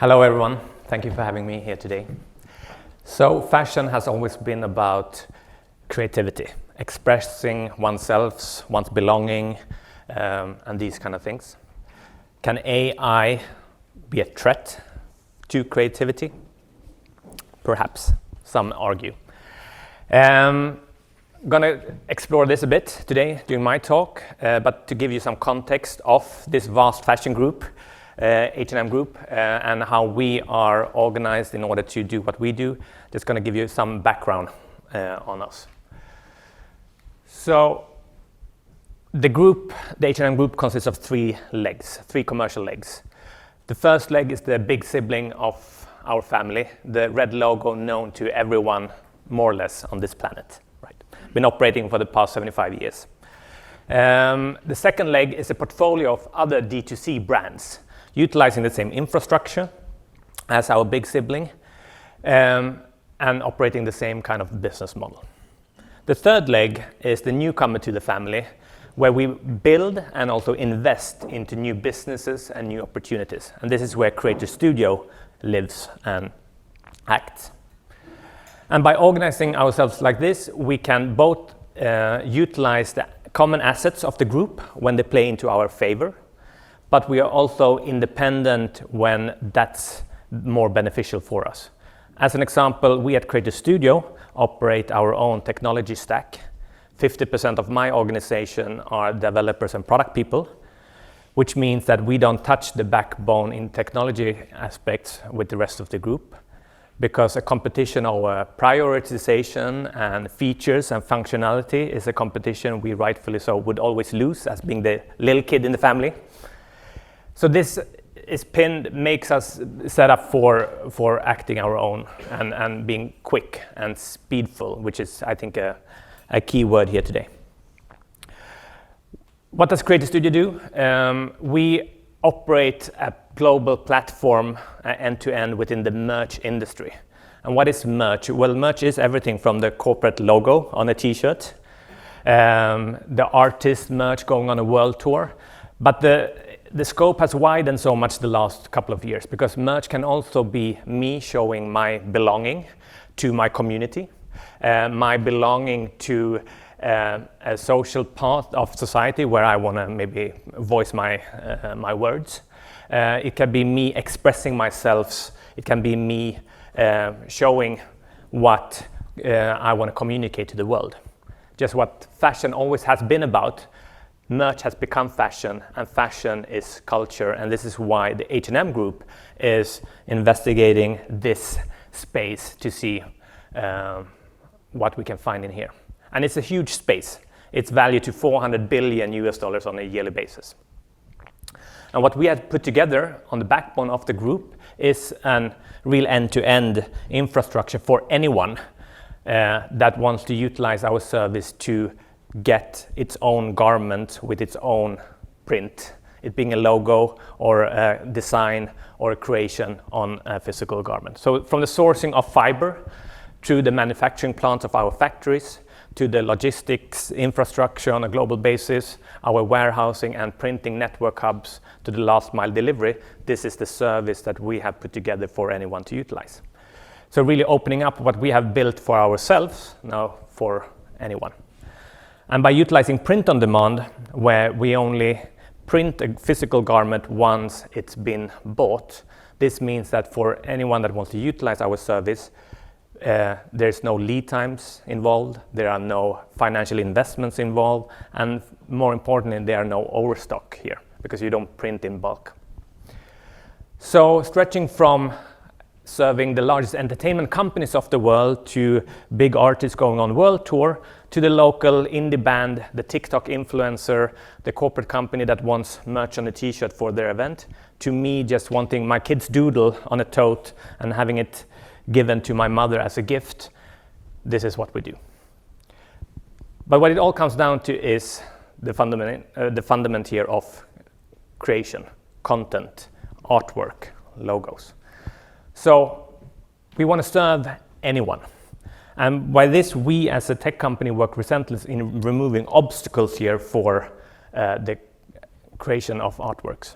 Hello everyone, thank you for having me here today. So fashion has always been about creativity, expressing oneself, one's belonging, and these kind of things. Can AI be a threat to creativity? Perhaps, some argue. Gonna explore this a bit today during my talk, but to give you some context of this vast fashion group, H&M Group, and how we are organized in order to do what we do. Just going to give you some background on us. So the H&M Group consists of three commercial legs. The first leg is the big sibling of our family, the red logo known to everyone more or less on this planet. Right? Been operating for the past 75 years. The second leg is a portfolio of other D2C brands, utilizing the same infrastructure as our big sibling, and operating the same kind of business model. The third leg is the newcomer to the family, where we build and also invest into new businesses and new opportunities. And this is where Creator Studio lives and acts. And by organizing ourselves like this, we can both utilize the common assets of the group when they play into our favor, but we are also independent when that's more beneficial for us. As an example, we at Creator Studio operate our own technology stack. 50% of my organization are developers and product people, which means that we don't touch the backbone in technology aspects with the rest of the group, because a competition over prioritization and features and functionality is a competition we rightfully so would always lose as being the little kid in the family. So this makes us set up for acting our own and being quick and speedful, which is, I think, a key word here today. What does Creator Studio do? We operate a global platform end-to-end within the merch industry. And what is merch? Well, merch is everything from the corporate logo on a t-shirt, the artist merch going on a world tour, but the scope has widened so much the last couple of years, because merch can also be me showing my belonging to my community, my belonging to a social part of society where I want to maybe voice my words. It can be me expressing myself. It can be me showing what I want to communicate to the world. Just what fashion always has been about. Merch has become fashion, and fashion is culture, and this is why the H&M Group is investigating this space to see what we can find in here. And it's a huge space. It's valued to $400 billion on a yearly basis. And what we have put together on the backbone of the group is a real end-to-end infrastructure for anyone that wants to utilize our service to get its own garment with its own print, it being a logo or a design or a creation on a physical garment. So from the sourcing of fiber to the manufacturing plants of our factories, to the logistics infrastructure on a global basis, our warehousing and printing network hubs, to the last mile delivery, this is the service that we have put together for anyone to utilize. So really opening up what we have built for ourselves now for anyone. And by utilizing print on demand, where we only print a physical garment once it's been bought, this means that for anyone that wants to utilize our service, there's no lead times involved, there are no financial investments involved, and more importantly, there are no overstock here, because you don't print in bulk. So stretching from serving the largest entertainment companies of the world to big artists going on world tour, to the local indie band, the TikTok influencer, the corporate company that wants merch on a t-shirt for their event, to me just wanting my kid's doodle on a tote and having it given to my mother as a gift. This is what we do. But what it all comes down to is the fundament here of creation, content, artwork, logos. So we want to serve anyone. And by this, we as a tech company work relentlessly in removing obstacles here for the creation of artworks.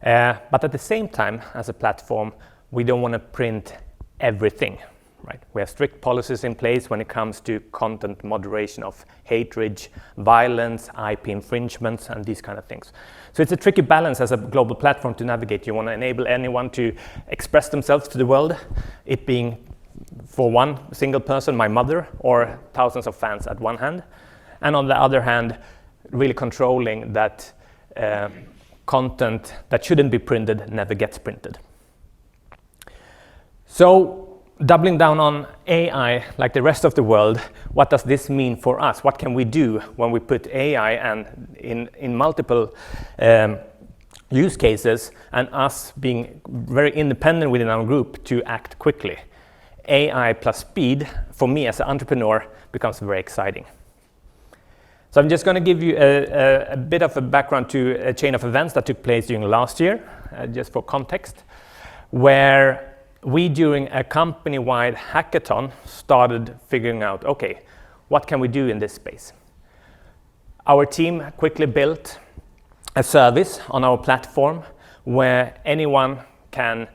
But at the same time, as a platform, we don't want to print everything. Right? We have strict policies in place when it comes to content moderation of hatred, violence, IP infringements, and these kind of things. So it's a tricky balance as a global platform to navigate. You want to enable anyone to express themselves to the world, it being for one single person, my mother, or thousands of fans at one hand. And on the other hand, really controlling that content that shouldn't be printed never gets printed. So, doubling down on AI, like the rest of the world, what does this mean for us? What can we do when we put AI and in multiple use cases, and us being very independent within our group to act quickly? AI plus speed, for me as an entrepreneur, becomes very exciting. So I'm just going to give you a bit of a background to a chain of events that took place during last year, just for context, where we, during a company-wide hackathon, started figuring out, okay, what can we do in this space? Our team quickly built a service on our platform where anyone can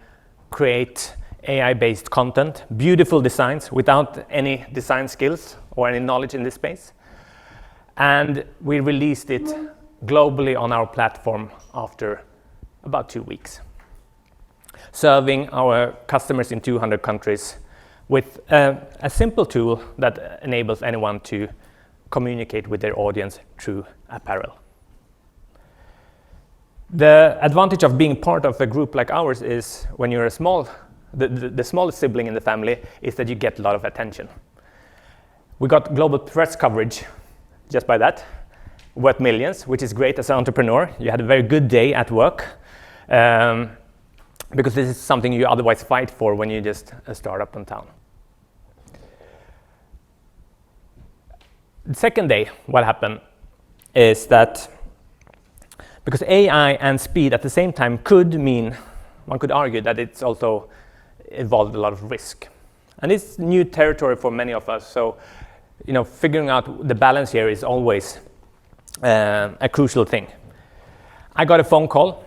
create AI-based content, beautiful designs without any design skills or any knowledge in this space. And we released it globally on our platform after about 2 weeks, serving our customers in 200 countries with a simple tool that enables anyone to communicate with their audience through apparel. The advantage of being part of a group like ours is when you're the smallest sibling in the family, is that you get a lot of attention. We got global press coverage just by that, worth millions, which is great as an entrepreneur. You had a very good day at work. Because this is something you otherwise fight for when you're just a startup in town. The second day, what happened is that because AI and speed at the same time could mean, one could argue that it's also involved a lot of risk. And it's new territory for many of us, so figuring out the balance here is always a crucial thing. I got a phone call.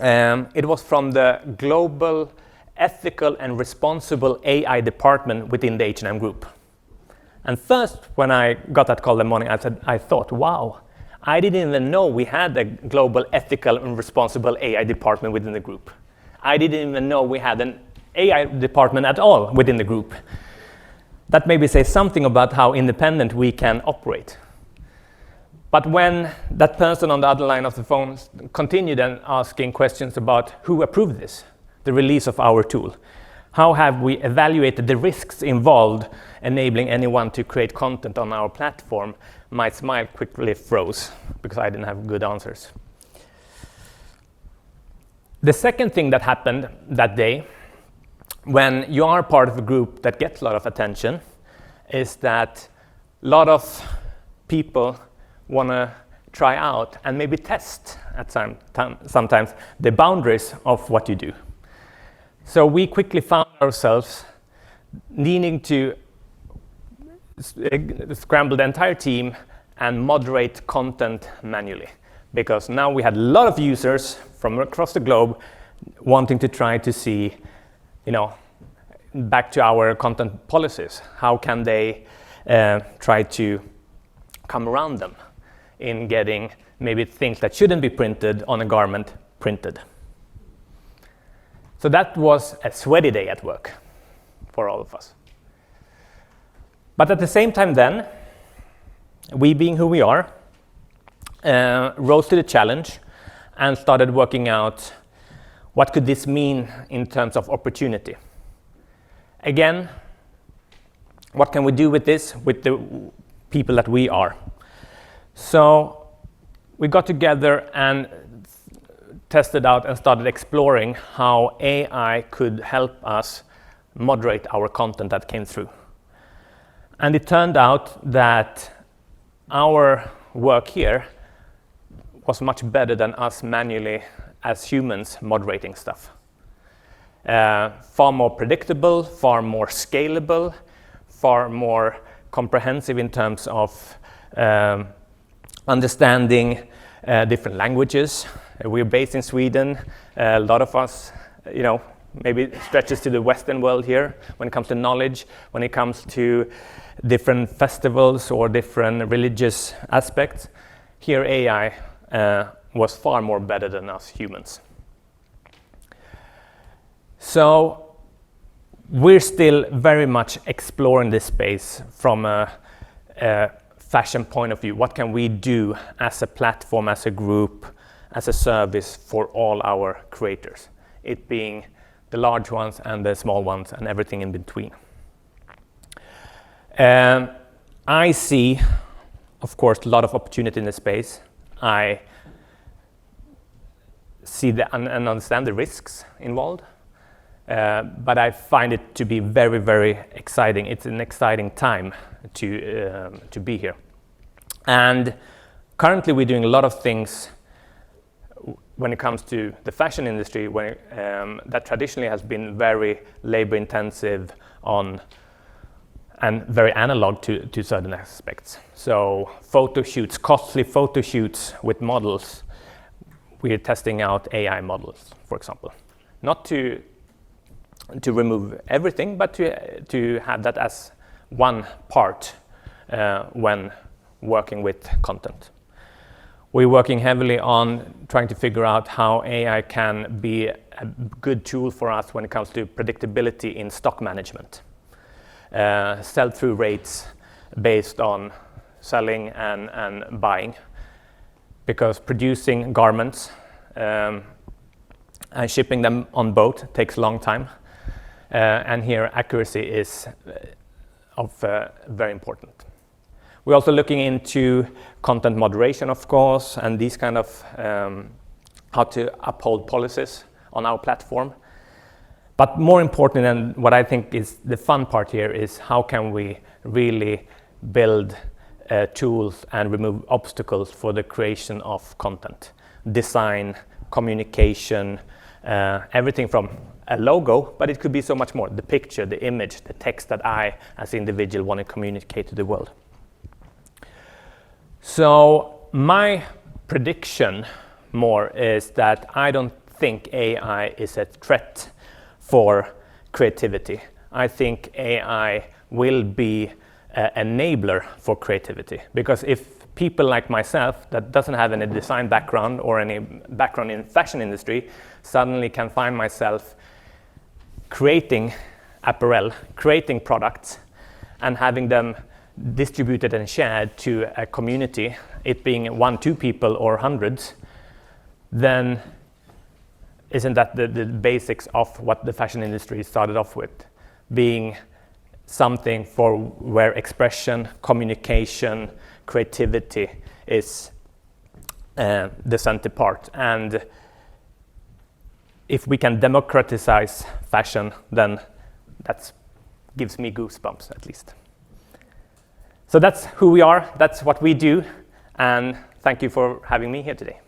It was from the Global Ethical and Responsible AI Department within the H&M Group. And first, when I got that call in the morning, I thought, wow, I didn't even know we had a Global Ethical and Responsible AI Department within the group. I didn't even know we had an AI department at all within the group. That maybe says something about how independent we can operate. But when that person on the other line of the phone continued and asking questions about who approved this, the release of our tool, how have we evaluated the risks involved enabling anyone to create content on our platform, my smile quickly froze because I didn't have good answers. The second thing that happened that day, when you are part of a group that gets a lot of attention, is that a lot of people want to try out and maybe test at sometimes the boundaries of what you do. So we quickly found ourselves needing to scramble the entire team and moderate content manually, because now we had a lot of users from across the globe wanting to try to see, back to our content policies, how can they try to come around them in getting maybe things that shouldn't be printed on a garment printed. So that was a sweaty day at work for all of us. But at the same time then, we being who we are, rose to the challenge and started working out what could this mean in terms of opportunity. Again, what can we do with this, with the people that we are? So we got together and tested out and started exploring how AI could help us moderate our content that came through. And it turned out that our work here was much better than us manually as humans moderating stuff. Far more predictable, far more scalable, far more comprehensive in terms of understanding different languages, We're based in Sweden. A lot of us, maybe stretches to the Western world here when it comes to knowledge, when it comes to different festivals or different religious aspects. Here AI was far more better than us humans. So we're still very much exploring this space from a fashion point of view. What can we do as a platform, as a group, as a service for all our creators? It being the large ones and the small ones and everything in between. I see, of course, a lot of opportunity in the space. I see and understand the risks involved, but I find it to be very, very exciting. It's an exciting time to be here. And currently we're doing a lot of things when it comes to the fashion industry, that traditionally has been very labor intensive and very analog to certain aspects. So photo shoots, costly photo shoots with models. We're testing out AI models, for example. Not to remove everything, but to have that as one part when working with content. We're working heavily on trying to figure out how AI can be a good tool for us when it comes to predictability in stock management. Sell-through rates based on selling and buying. Because producing garments and shipping them on boat takes a long time. And here accuracy is very important. We're also looking into content moderation, of course, and these kind of how to uphold policies on our platform. But more important, and what I think is the fun part here, is how can we really build tools and remove obstacles for the creation of content, design, communication, everything from a logo, but it could be so much more. The picture, the image, the text that I, as an individual, want to communicate to the world. So my prediction more is that I don't think AI is a threat for creativity. I think AI will be an enabler for creativity, because if people like myself that doesn't have any design background or any background in fashion industry suddenly can find myself creating apparel, creating products and having them distributed and shared to a community, it being 1, 2 people or hundreds, then isn't that the basics of what the fashion industry started off with? Being something for where expression, communication, creativity is the center part. And if we can democratize fashion, then that gives me goosebumps at least. So that's who we are, that's what we do, and thank you for having me here today.